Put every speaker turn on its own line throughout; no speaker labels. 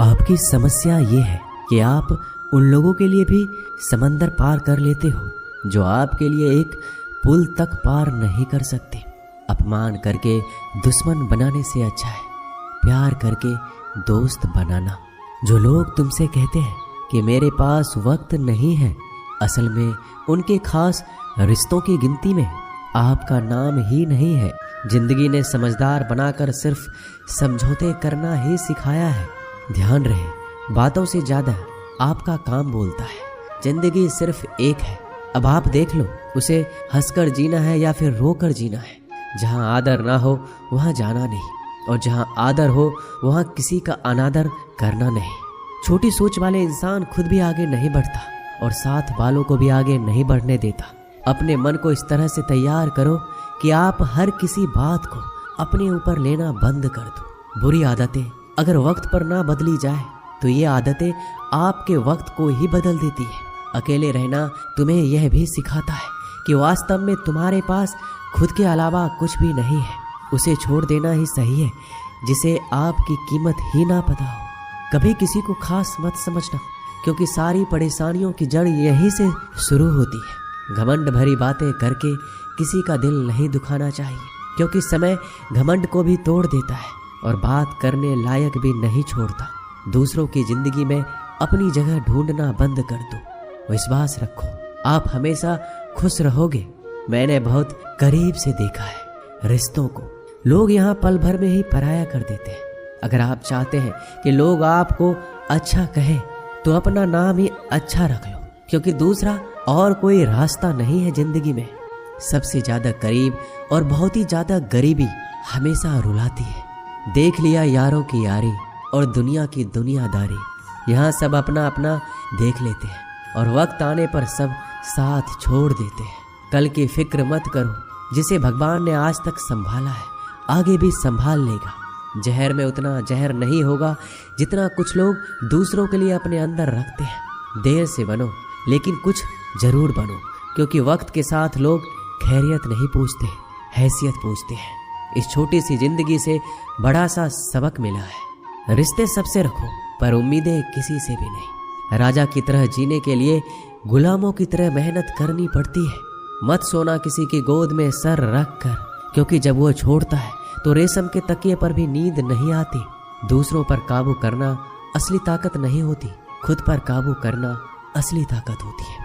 आपकी समस्या ये है कि आप उन लोगों के लिए भी समंदर पार कर लेते हो जो आपके लिए एक पुल तक पार नहीं कर सकते। अपमान करके दुश्मन बनाने से अच्छा है प्यार करके दोस्त बनाना। जो लोग तुमसे कहते हैं कि मेरे पास वक्त नहीं है, असल में उनके खास रिश्तों की गिनती में आपका नाम ही नहीं है। जिंदगी ने समझदार बनाकर सिर्फ समझौते करना ही सिखाया है। ध्यान रहे, बातों से ज्यादा आपका काम बोलता है। जिंदगी सिर्फ एक है, अब आप देख लो उसे हंसकर जीना है या फिर रोकर जीना है। जहां आदर ना हो वहां जाना नहीं, और जहां आदर हो वहां किसी का अनादर करना नहीं। छोटी सोच वाले इंसान खुद भी आगे नहीं बढ़ता और साथ वालों को भी आगे नहीं बढ़ने देता। अपने मन को इस तरह से तैयार करो कि आप हर किसी बात को अपने ऊपर लेना बंद कर दो। बुरी आदतें अगर वक्त पर ना बदली जाए तो ये आदतें आपके वक्त को ही बदल देती है। अकेले रहना तुम्हें यह भी सिखाता है कि वास्तव में तुम्हारे पास खुद के अलावा कुछ भी नहीं है। उसे छोड़ देना ही सही है जिसे आपकी कीमत ही ना पता हो। कभी किसी को खास मत समझना, क्योंकि सारी परेशानियों की जड़ यहीं से शुरू होती है। घमंड भरी बातें करके किसी का दिल नहीं दुखाना चाहिए, क्योंकि समय घमंड को भी तोड़ देता है और बात करने लायक भी नहीं छोड़ता। दूसरों की जिंदगी में अपनी जगह ढूंढना बंद कर दो। विश्वास रखो, आप हमेशा खुश रहोगे। मैंने बहुत करीब से देखा है रिश्तों को। लोग यहाँ पल भर में ही पराया कर देते हैं। अगर आप चाहते हैं कि लोग आपको अच्छा कहें तो अपना नाम ही अच्छा रख लो, क्योंकि दूसरा और कोई रास्ता नहीं है जिंदगी में। सबसे ज्यादा करीब और बहुत ही ज्यादा गरीबी हमेशा रुलाती है। देख लिया यारों की यारी और दुनिया की दुनियादारी। यहाँ सब अपना अपना देख लेते हैं और वक्त आने पर सब साथ छोड़ देते हैं। कल की फिक्र मत करो, जिसे भगवान ने आज तक संभाला है आगे भी संभाल लेगा। जहर में उतना जहर नहीं होगा जितना कुछ लोग दूसरों के लिए अपने अंदर रखते हैं। देर से बनो लेकिन कुछ जरूर बनो, क्योंकि वक्त के साथ लोग खैरियत नहीं पूछते, हैसियत पूछते हैं। इस छोटी सी जिंदगी से बड़ा सा सबक मिला है। रिश्ते सबसे रखो पर उम्मीदें किसी से भी नहीं। राजा की तरह जीने के लिए गुलामों की तरह मेहनत करनी पड़ती है। मत सोना किसी की गोद में सर रख कर, क्योंकि जब वो छोड़ता है तो रेशम के तकिए पर भी नींद नहीं आती। दूसरों पर काबू करना असली ताकत नहीं होती, खुद पर काबू करना असली ताकत होती है।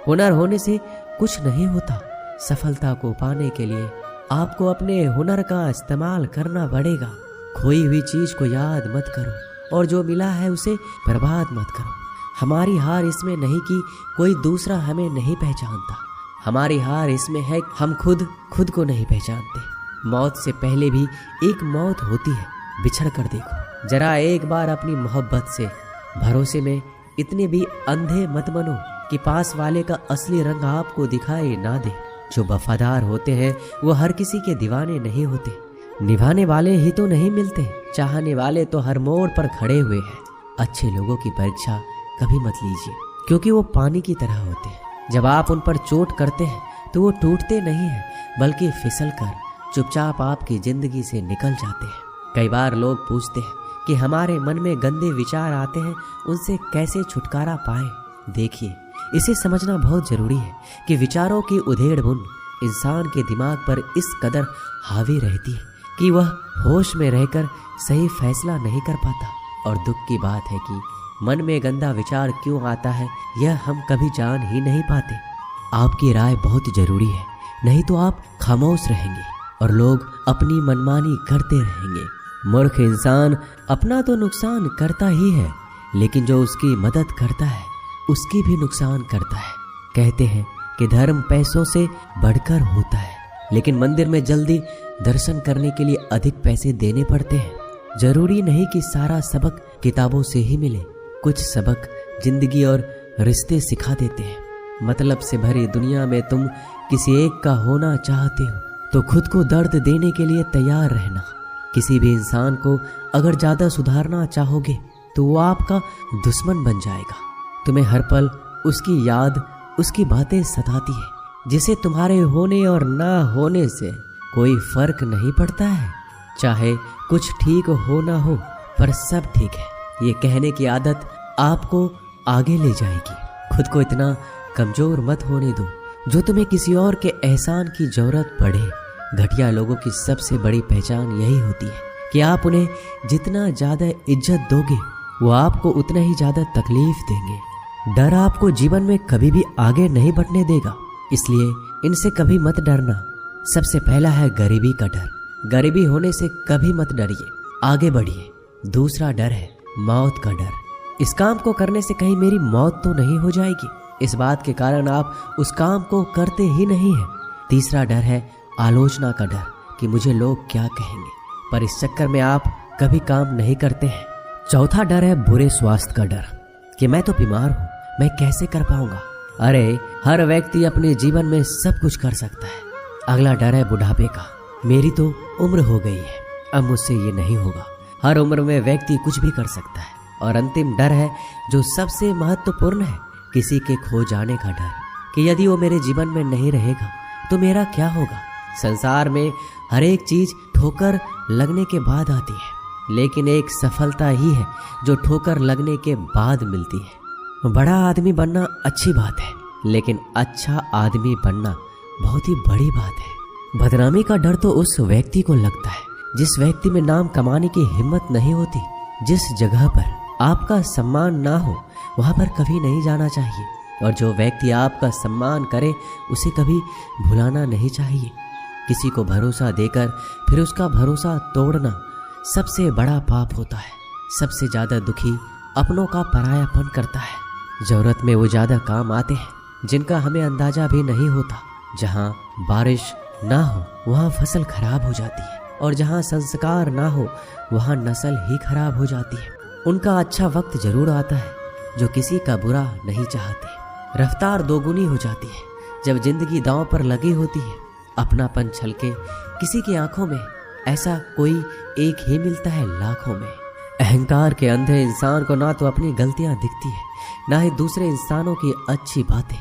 हुनर होने से कुछ नहीं होता। सफलता को पाने के लिए आपको अपने हुनर का इस्तेमाल करना पड़ेगा। खोई हुई चीज को याद मत करो और जो मिला है उसे बर्बाद मत करो। हमारी हार इसमें नहीं कि कोई दूसरा हमें नहीं पहचानता, हमारी हार इसमें है हम खुद को नहीं पहचानते। मौत से पहले भी एक मौत होती है, बिछड़ कर देखो। जरा एक बार अपनी मोहब्बत से भरोसे में इतने भी अंधे मत बनो कि पास वाले का असली रंग आपको दिखाई ना दे। जो वफादार होते हैं वो हर किसी के दीवाने नहीं होते। निभाने वाले ही तो नहीं मिलते, चाहने वाले तो हर मोड़ पर खड़े हुए हैं। अच्छे लोगों की परीक्षा कभी मत लीजिए, क्योंकि वो पानी की तरह होते हैं। जब आप उन पर चोट करते हैं तो वो टूटते नहीं हैं, बल्कि फिसल कर चुपचाप आपकी जिंदगी से निकल जाते हैं। कई बार लोग पूछते हैं कि हमारे मन में गंदे विचार आते हैं, उनसे कैसे छुटकारा पाएं। देखिए, इसे समझना बहुत जरूरी है कि विचारों की उधेड़-बुन इंसान के दिमाग पर इस कदर हावी रहती है कि वह होश में रहकर सही फैसला नहीं कर पाता। और दुख की बात है कि मन में गंदा विचार क्यों आता है यह हम कभी जान ही नहीं पाते। आपकी राय बहुत जरूरी है, नहीं तो आप खामोश रहेंगे और लोग अपनी मनमानी करते रहेंगे। मूर्ख इंसान अपना तो नुकसान करता ही है, लेकिन जो उसकी मदद करता है उसकी भी नुकसान करता है। कहते हैं कि धर्म पैसों से बढ़कर होता है, लेकिन मंदिर में जल्दी दर्शन करने के लिए अधिक पैसे देने पड़ते हैं। जरूरी नहीं कि सारा सबक किताबों से ही मिले, कुछ सबक जिंदगी और रिश्ते सिखा देते हैं। मतलब से भरी दुनिया में तुम किसी एक का होना चाहते हो तो खुद को दर्द देने के लिए तैयार रहना। किसी भी इंसान को अगर ज्यादा सुधारना चाहोगे तो वो आपका दुश्मन बन जाएगा। तुम्हें हर पल उसकी याद, उसकी बातें सताती है, जिसे तुम्हारे होने और ना होने से कोई फर्क नहीं पड़ता है। चाहे कुछ ठीक हो ना हो, पर सब ठीक है। ये कहने की आदत आपको आगे ले जाएगी। खुद को इतना कमजोर मत होने दो जो तुम्हें किसी और के एहसान की जरूरत पड़े। घटिया लोगों की सबसे बड़ी पहचान यही होती है कि आप उन्हें जितना ज्यादा इज्जत दोगे वो आपको उतना ही ज्यादा तकलीफ देंगे। डर आपको जीवन में कभी भी आगे नहीं बढ़ने देगा, इसलिए इनसे कभी मत डरना। सबसे पहला है गरीबी का डर। गरीबी होने से कभी मत डरिए, आगे बढ़िए। दूसरा डर है मौत का डर। इस काम को करने से कहीं मेरी मौत तो नहीं हो जाएगी, इस बात के कारण आप उस काम को करते ही नहीं हैं। तीसरा डर है आलोचना का डर कि मुझे लोग क्या कहेंगे, पर इस चक्कर में आप कभी काम नहीं करते हैं। चौथा डर है बुरे स्वास्थ्य का डर कि मैं तो बीमार हूँ, मैं कैसे कर पाऊंगा। अरे हर व्यक्ति अपने जीवन में सब कुछ कर सकता है। अगला डर है बुढ़ापे का। मेरी तो उम्र हो गई है, अब मुझसे ये नहीं होगा। हर उम्र में व्यक्ति कुछ भी कर सकता है। और अंतिम डर है जो सबसे महत्वपूर्ण है, किसी के खो जाने का डर कि यदि वो मेरे जीवन में नहीं रहेगा तो मेरा क्या होगा। संसार में हर एक चीज ठोकर लगने के बाद आती है, लेकिन एक सफलता ही है जो ठोकर लगने के बाद मिलती है। बड़ा आदमी बनना अच्छी बात है, लेकिन अच्छा आदमी बनना बहुत ही बड़ी बात है। बदनामी का डर तो उस व्यक्ति को लगता है जिस व्यक्ति में नाम कमाने की हिम्मत नहीं होती। जिस जगह पर आपका सम्मान ना हो वहां पर कभी नहीं जाना चाहिए, और जो व्यक्ति आपका सम्मान करे उसे कभी भुलाना नहीं चाहिए। किसी को भरोसा देकर फिर उसका भरोसा तोड़ना सबसे बड़ा पाप होता है। सबसे ज्यादा दुखी अपनों का परायापन करता है। जरूरत में वो ज्यादा काम आते हैं जिनका हमें अंदाजा भी नहीं होता। जहाँ बारिश ना हो वहाँ फसल खराब हो जाती है, और जहाँ संस्कार ना हो वहाँ नस्ल ही खराब हो जाती है। उनका अच्छा वक्त जरूर आता है जो किसी का बुरा नहीं चाहते। रफ्तार दोगुनी हो जाती है जब जिंदगी दांव पर लगी होती है। अपनापन छलके किसी की आंखों में ऐसा कोई एक ही मिलता है लाखों में। अहंकार के अंधे इंसान को ना तो अपनी गलतियां दिखती है, ना ही दूसरे इंसानों की अच्छी बातें।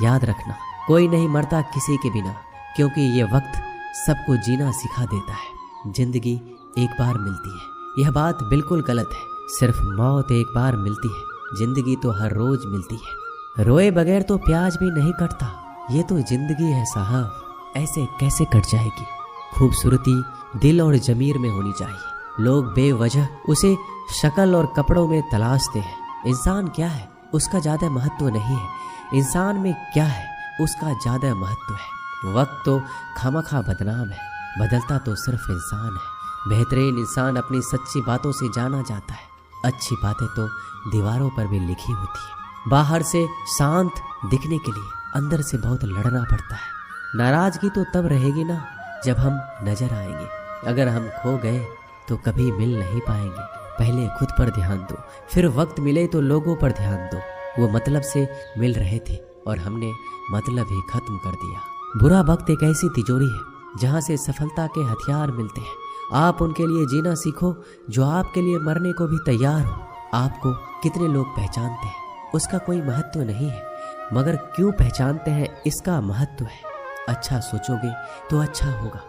याद रखना, कोई नहीं मरता किसी के बिना, क्योंकि ये वक्त सबको जीना सिखा देता है। जिंदगी एक बार मिलती है, यह बात बिल्कुल गलत है। सिर्फ मौत एक बार मिलती है, जिंदगी तो हर रोज मिलती है। रोए बगैर तो प्याज भी नहीं कटता, ये तो जिंदगी है साहब, ऐसे कैसे कट जाएगी। खूबसूरती दिल और जमीर में होनी चाहिए। लोग बेवजह उसे शक्ल और कपड़ों में तलाशते हैं। इंसान क्या है उसका ज्यादा महत्व नहीं है, इंसान में क्या है उसका ज्यादा महत्व है। वक्त तो खामखा बदनाम है, बदलता तो सिर्फ इंसान है। बेहतरीन इंसान अपनी सच्ची बातों से जाना जाता है। अच्छी बातें तो दीवारों पर भी लिखी होती है। बाहर से शांत दिखने के लिए अंदर से बहुत लड़ना पड़ता है। नाराजगी तो तब रहेगी ना जब हम नजर आएंगे। अगर हम खो गए तो कभी मिल नहीं पाएंगे। पहले खुद पर ध्यान दो, फिर वक्त मिले तो लोगों पर ध्यान दो। वो मतलब से मिल रहे थे और हमने मतलब ही खत्म कर दिया। बुरा वक्त एक ऐसी तिजोरी है जहाँ से सफलता के हथियार मिलते हैं। आप उनके लिए जीना सीखो जो आपके लिए मरने को भी तैयार हो। आपको कितने लोग पहचानते हैं उसका कोई महत्व नहीं है, मगर क्यों पहचानते हैं इसका महत्व है। अच्छा सोचोगे तो अच्छा होगा,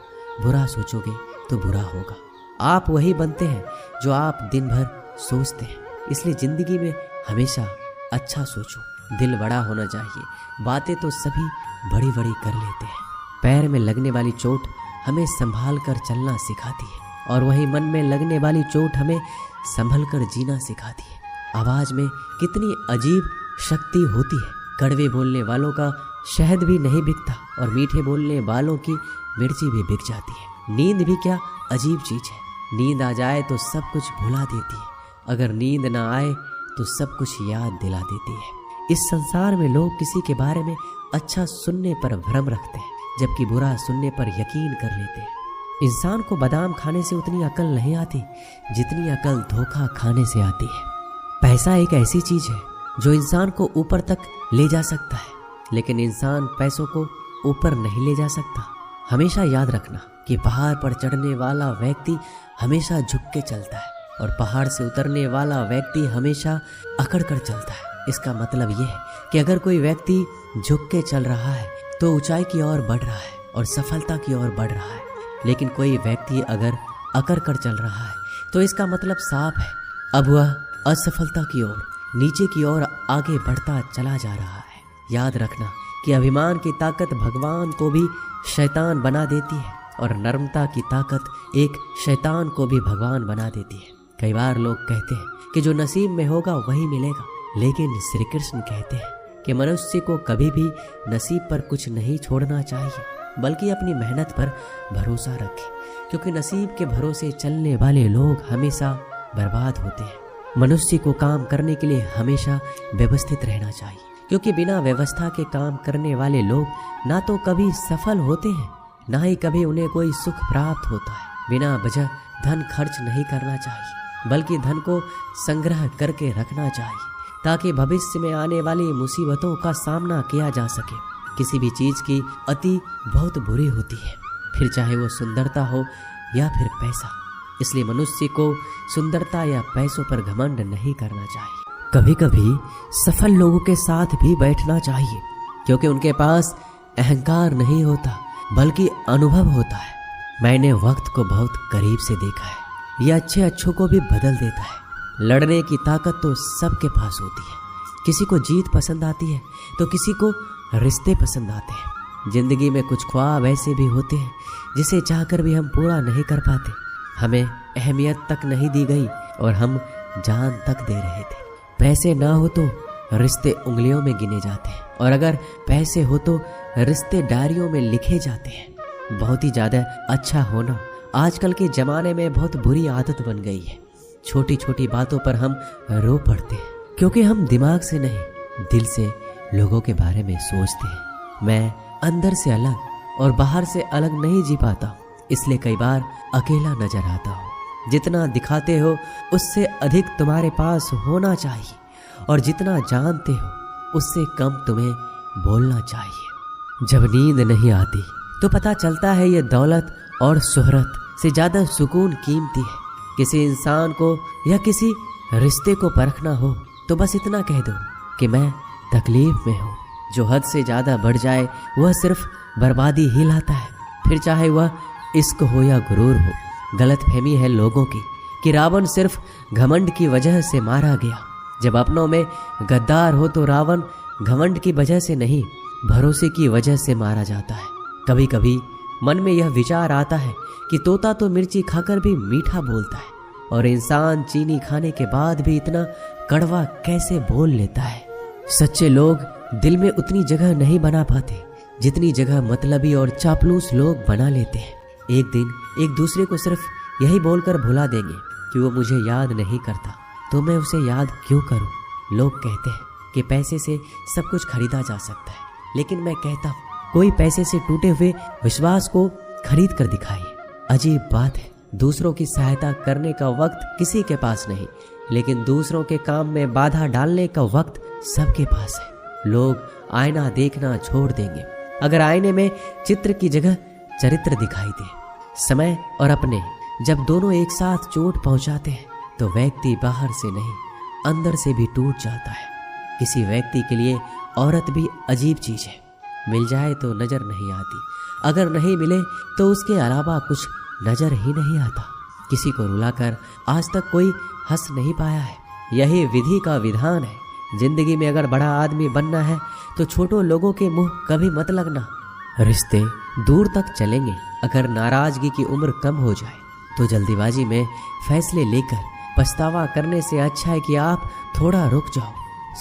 बुरा सोचोगे तो बुरा होगा। आप वही बनते हैं जो आप दिन भर सोचते हैं। इसलिए जिंदगी में हमेशा अच्छा सोचो। दिल बड़ा होना चाहिए। बातें तो सभी बड़ी बड़ी कर लेते हैं। पैर में लगने वाली चोट हमें संभाल कर चलना सिखाती है, और वही मन में लगने वाली चोट हमें संभल कर जीना सिखाती है। आवाज में कितनी अजीब शक्ति होती है। कड़वे बोलने वालों का शहद भी नहीं बिकता, और मीठे बोलने वालों की मिर्ची भी बिक जाती है। नींद भी क्या अजीब चीज है। नींद आ जाए तो सब कुछ भुला देती है, अगर नींद ना आए तो सब कुछ याद दिला देती है। इस संसार में लोग किसी के बारे में अच्छा सुनने पर भ्रम रखते हैं, जबकि बुरा सुनने पर यकीन कर लेते हैं। इंसान को बादाम खाने से उतनी अकल नहीं आती जितनी अकल धोखा खाने से आती है। पैसा एक ऐसी चीज है जो इंसान को ऊपर तक ले जा सकता है, लेकिन इंसान पैसों को ऊपर नहीं ले जा सकता। हमेशा याद रखना कि पहाड़ पर चढ़ने वाला व्यक्ति हमेशा झुक के चलता है, और पहाड़ से उतरने वाला व्यक्ति हमेशा अकड़ कर चलता है। इसका मतलब यह है कि अगर कोई व्यक्ति झुक के चल रहा है तो ऊंचाई की ओर बढ़ रहा है और सफलता की ओर बढ़ रहा है, लेकिन कोई व्यक्ति अगर अकड़ कर चल रहा है तो इसका मतलब साफ है, अब वह असफलता की ओर, नीचे की ओर आगे बढ़ता चला जा रहा है। याद रखना कि अभिमान की ताकत भगवान को भी शैतान बना देती है और नम्रता की ताकत एक शैतान को भी भगवान बना देती है। कई बार लोग कहते हैं कि जो नसीब में होगा वही मिलेगा, लेकिन श्री कृष्ण कहते हैं कि मनुष्य को कभी भी नसीब पर कुछ नहीं छोड़ना चाहिए, बल्कि अपनी मेहनत पर भरोसा रखे, क्योंकि नसीब के भरोसे चलने वाले लोग हमेशा बर्बाद होते हैं। मनुष्य को काम करने के लिए हमेशा व्यवस्थित रहना चाहिए, क्योंकि बिना व्यवस्था के काम करने वाले लोग ना तो कभी सफल होते हैं, ना ही कभी उन्हें कोई सुख प्राप्त होता है। बिना वजह धन खर्च नहीं करना चाहिए, बल्कि धन को संग्रह करके रखना चाहिए, ताकि भविष्य में आने वाली मुसीबतों का सामना किया जा सके। किसी भी चीज की अति बहुत बुरी होती है, फिर चाहे वो सुंदरता हो या फिर पैसा। इसलिए मनुष्य को सुंदरता या पैसों पर घमंड नहीं करना चाहिए। कभी कभी सफल लोगों के साथ भी बैठना चाहिए, क्योंकि उनके पास अहंकार नहीं होता, बल्कि अनुभव होता है। मैंने वक्त को बहुत करीब से देखा है, यह अच्छों को भी बदल देता है। लड़ने की ताकत तो सबके पास होती है। किसी को जीत पसंद आती है तो किसी को रिश्ते पसंद आते हैं। जिंदगी में कुछ ख्वाब ऐसे भी होते हैं जिसे चाहकर भी हम पूरा नहीं कर पाते। हमें अहमियत तक नहीं दी गई और हम जान तक दे रहे थे। पैसे ना हो तो रिश्ते उंगलियों में गिने जाते हैं, और अगर पैसे हो तो रिश्ते डायरियों में लिखे जाते हैं। बहुत ही ज्यादा अच्छा होना आजकल के जमाने में बहुत बुरी आदत बन गई है। छोटी छोटी बातों पर हम रो पड़ते हैं, क्योंकि हम दिमाग से नहीं दिल से लोगों के बारे में सोचते हैं। मैं अंदर से अलग और बाहर से अलग नहीं जी पाता, इसलिए कई बार अकेला नजर आता हूँ। जितना दिखाते हो उससे अधिक तुम्हारे पास होना चाहिए, और जितना जानते हो उससे कम तुम्हें बोलना चाहिए। जब नींद नहीं आती तो पता चलता है ये दौलत और शोहरत से ज्यादा सुकून कीमती है। किसी इंसान को या किसी रिश्ते को परखना हो तो बस इतना कह दो कि मैं तकलीफ में हूँ। जो हद से ज्यादा बढ़ जाए वह सिर्फ बर्बादी ही लाता है, फिर चाहे वह इश्क हो या गुरूर हो। गलतफहमी है लोगों की कि रावण सिर्फ घमंड की वजह से मारा गया। जब अपनों में गद्दार हो तो रावण घमंड की वजह से नहीं, भरोसे की वजह से मारा जाता है। कभी कभी मन में यह विचार आता है कि तोता तो मिर्ची खाकर भी मीठा बोलता है, और इंसान चीनी खाने के बाद भी इतना कड़वा कैसे बोल लेता है। सच्चे लोग दिल में उतनी जगह नहीं बना पाते जितनी जगह मतलबी और चापलूस लोग बना लेते हैं। एक दिन एक दूसरे को सिर्फ यही बोलकर भुला देंगे कि वो मुझे याद नहीं करता, तो मैं उसे याद क्यों करूं। लोग कहते हैं कि पैसे से सब कुछ खरीदा जा सकता है, लेकिन मैं कहता हूं कोई पैसे से टूटे हुए विश्वास को खरीद कर दिखाइए। अजीब बात है, दूसरों की सहायता करने का वक्त किसी के पास नहीं, लेकिन दूसरों के काम में बाधा डालने का वक्त सबके पास है। लोग आईना देखना छोड़ देंगे अगर आईने में चित्र की जगह चरित्र दिखाई दे। समय और अपने जब दोनों एक साथ चोट पहुंचाते हैं तो व्यक्ति बाहर से नहीं अंदर से भी टूट जाता है। किसी व्यक्ति के लिए औरत भी अजीब चीज है। मिल जाए तो नजर नहीं आती, अगर नहीं मिले तो उसके अलावा कुछ नजर ही नहीं आता। किसी को रुलाकर आज तक कोई हंस नहीं पाया है। यही विधि का विधान है। जिंदगी में अगर बड़ा आदमी बनना है तो छोटों लोगों के मुंह कभी मत लगना। रिश्ते दूर तक चलेंगे। अगर नाराजगी की उम्र कम हो जाए तो जल्दीबाजी में फैसले लेकर पछतावा करने से अच्छा है कि आप थोड़ा रुक जाओ,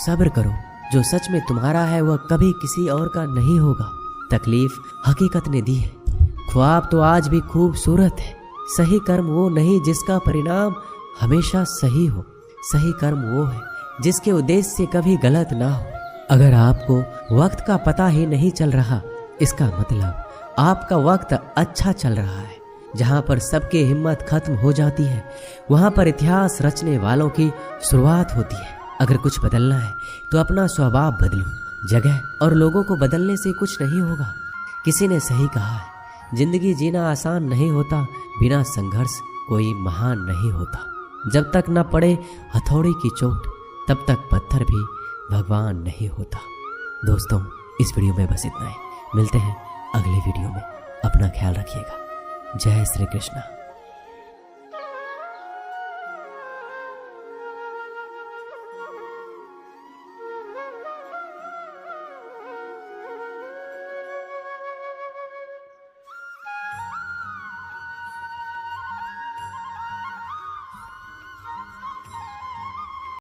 सब्र करो। जो सच में तुम्हारा है वह कभी किसी और का नहीं होगा। तकलीफ हकीकत ने दी है। ख्वाब तो आज भी खूबसूरत है। सही कर्म वो नहीं जिसका परिणाम हमेशा सही हो। सही कर्म वो है जिसके उद्देश्य से कभी गलत ना हो। अगर आपको वक्त का पता ही नहीं चल रहा, इसका मतलब आपका वक्त अच्छा चल रहा है। जहाँ पर सबकी हिम्मत खत्म हो जाती है वहाँ पर इतिहास रचने वालों की शुरुआत होती है। अगर कुछ बदलना है तो अपना स्वभाव बदलो। जगह और लोगों को बदलने से कुछ नहीं होगा। किसी ने सही कहा है, जिंदगी जीना आसान नहीं होता, बिना संघर्ष कोई महान नहीं होता। जब तक न पड़े हथौड़ी की चोट तब तक पत्थर भी भगवान नहीं होता। दोस्तों, इस वीडियो में बस इतना ही। मिलते हैं अगले वीडियो में। अपना ख्याल रखिएगा। जय श्री कृष्ण।